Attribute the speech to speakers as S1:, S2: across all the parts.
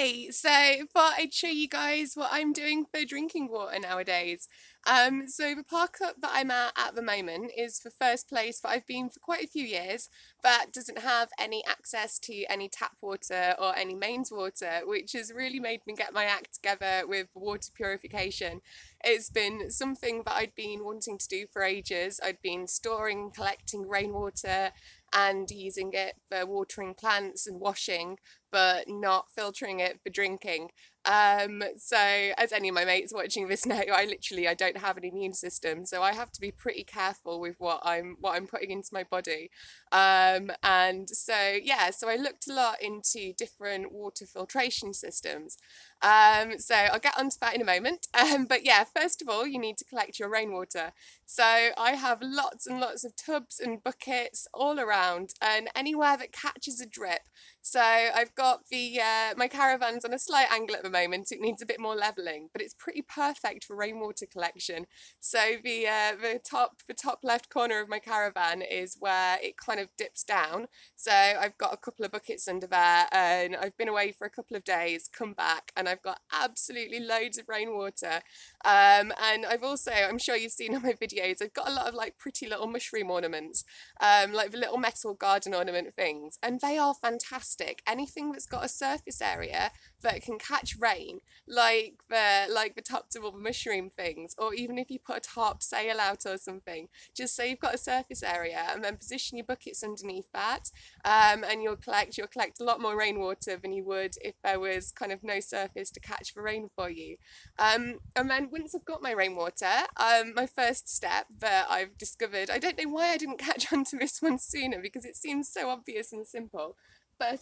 S1: Hey, so I thought I'd show you guys what I'm doing for drinking water nowadays. So the park up that I'm at the moment is the first place that I've been for quite a few years, but doesn't have any access to any tap water or any mains water, which has really made me get my act together with water purification. It's been something that I'd been wanting to do for ages. I'd been storing, collecting rainwater and using it for watering plants and washing, but not filtering it for drinking. So as any of my mates watching this know, I don't have an immune system, so I have to be pretty careful with what I'm putting into my body. And so yeah, so I looked a lot into different water filtration systems. So I'll get onto that in a moment. But yeah, first of all, you need to collect your rainwater. So I have lots and lots of tubs and buckets all around, and anywhere that catches a drip. So I've got the my caravan's on a slight angle at the moment. It needs a bit more leveling, but it's pretty perfect for rainwater collection. So the top left corner of my caravan is where it kind of dips down. So I've got a couple of buckets under there, and I've been away for a couple of days, come back, and I've got absolutely loads of rainwater. And I've also, I'm sure you've seen on my videos, I've got a lot of like pretty little mushroom ornaments, like the little metal garden ornament things, and they are fantastic. Anything that's got a surface area that can catch rain, like the tops of all the mushroom things, or even if you put a tarp sail out or something, just so you've got a surface area, and then position your buckets underneath that, and you'll collect a lot more rainwater than you would if there was kind of no surface to catch the rain for you. And then once I've got my rainwater, my first step that I've discovered, I don't know why I didn't catch on to this one sooner because it seems so obvious and simple. But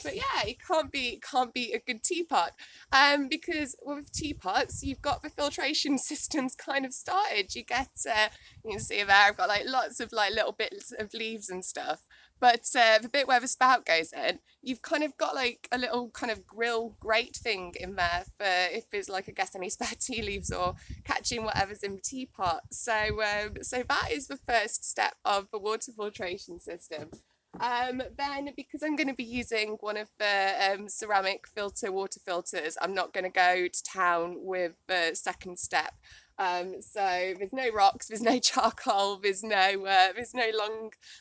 S1: yeah, it can't be a good teapot, because with teapots you've got the filtration systems kind of started. You can see there I've got like lots of like little bits of leaves and stuff, but the bit where the spout goes in, you've kind of got like a little kind of grill grate thing in there for if there's like I guess any spare tea leaves or catching whatever's in the teapot. So that is the first step of the water filtration system. Then, because I'm going to be using one of the ceramic filter water filters, I'm not going to go to town with the second step. So there's no rocks, there's no charcoal, there's no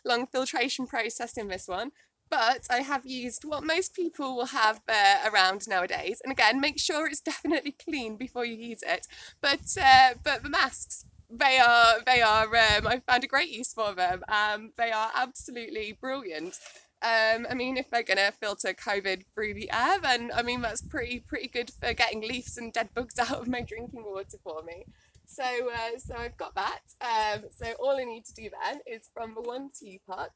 S1: long filtration process in this one. But I have used what most people will have around nowadays, and again, make sure it's definitely clean before you use it. But the masks, I found a great use for them. They are absolutely brilliant. I mean, if they're gonna filter COVID through the air, then I mean that's pretty good for getting leaves and dead bugs out of my drinking water for me. So I've got that. So all I need to do then is from the one teapot,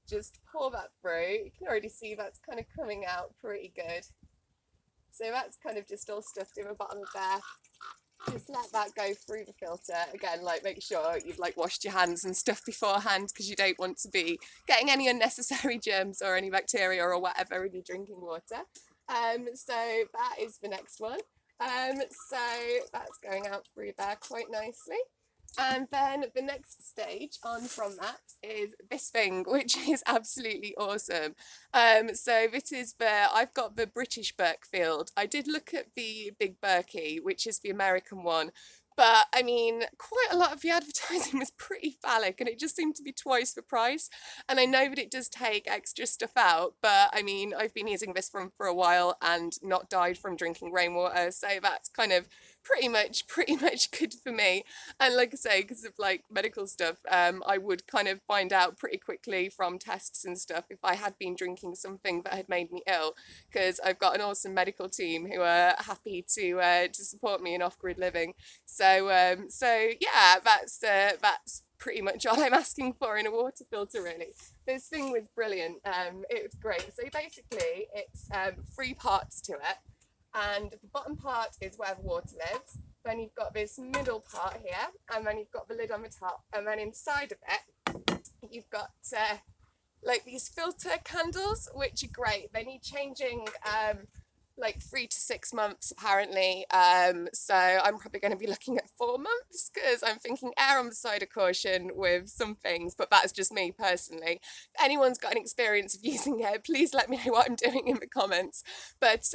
S1: just pour that through. You can already see that's kind of coming out pretty good. So that's kind of just all stuffed in the bottom of there. Just let that go through the filter again, like make sure you've like washed your hands and stuff beforehand because you don't want to be getting any unnecessary germs or any bacteria or whatever in your drinking water. So that is the next one. So that's going out through there quite nicely. And then the next stage on from that is this thing, which is absolutely awesome. So this is I've got the British Berkfield. I did look at the Big Berkey, which is the American one. But I mean, quite a lot of the advertising was pretty phallic and it just seemed to be twice the price. And I know that it does take extra stuff out, but I mean, I've been using this one for a while and not died from drinking rainwater. So that's kind of pretty much good for me. And like I say, because of like medical stuff, I would kind of find out pretty quickly from tests and stuff if I had been drinking something that had made me ill, because I've got an awesome medical team who are happy to support me in off-grid living. So yeah, that's pretty much all I'm asking for in a water filter, really. This thing was brilliant. It was great. So basically, it's three parts to it, and the bottom part is where the water lives. Then you've got this middle part here, and then you've got the lid on the top, and then inside of it, you've got like these filter candles, which are great. They need changing like 3 to 6 months apparently. So I'm probably going to be looking at 4 months because I'm thinking err on the side of caution with some things, but that's just me personally. If anyone's got an experience of using it, please let me know what I'm doing in the comments. But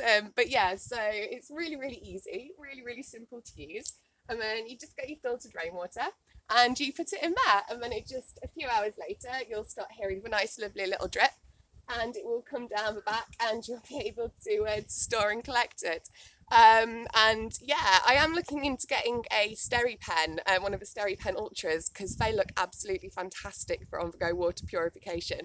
S1: yeah, so it's really, really easy, really, really simple to use. And then you just get your filtered rainwater and you put it in there. And then it just, a few hours later, you'll start hearing the nice, lovely little drip and it will come down the back and you'll be able to store and collect it. And yeah, I am looking into getting a SteriPen, one of the SteriPen Ultras, because they look absolutely fantastic for on-the-go water purification.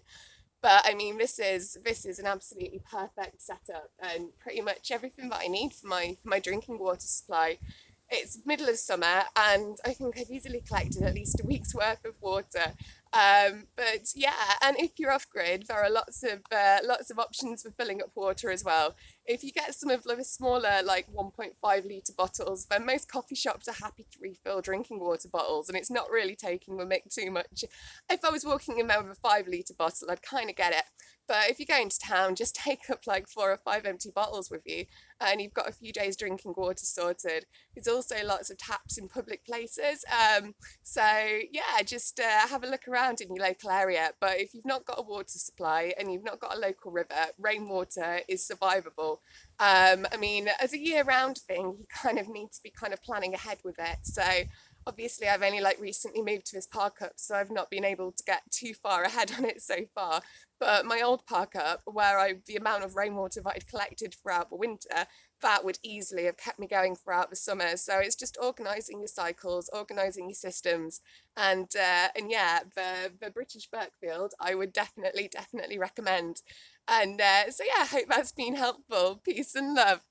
S1: But I mean, this is an absolutely perfect setup and pretty much everything that I need for my drinking water supply. It's middle of summer, and I think I've easily collected at least a week's worth of water. But yeah, and if you're off grid, there are lots of options for filling up water as well. If you get some of the smaller, like 1.5 litre bottles, then most coffee shops are happy to refill drinking water bottles, and it's not really taking the mick too much. If I was walking in there with a 5 litre bottle, I'd kind of get it. But if you're going to town, just take up like 4 or 5 empty bottles with you, and you've got a few days drinking water sorted. There's also lots of taps in public places. So yeah, just have a look around in your local area. But if you've not got a water supply and you've not got a local river, rainwater is survivable. I mean, as a year-round thing, you kind of need to be kind of planning ahead with it. So obviously, I've only like recently moved to this park up, so I've not been able to get too far ahead on it so far. But my old park up, where the amount of rainwater that I'd collected throughout the winter, that would easily have kept me going throughout the summer. So it's just organising your cycles, organising your systems, and yeah, the British Berkfield I would definitely recommend. And so yeah, I hope that's been helpful. Peace and love.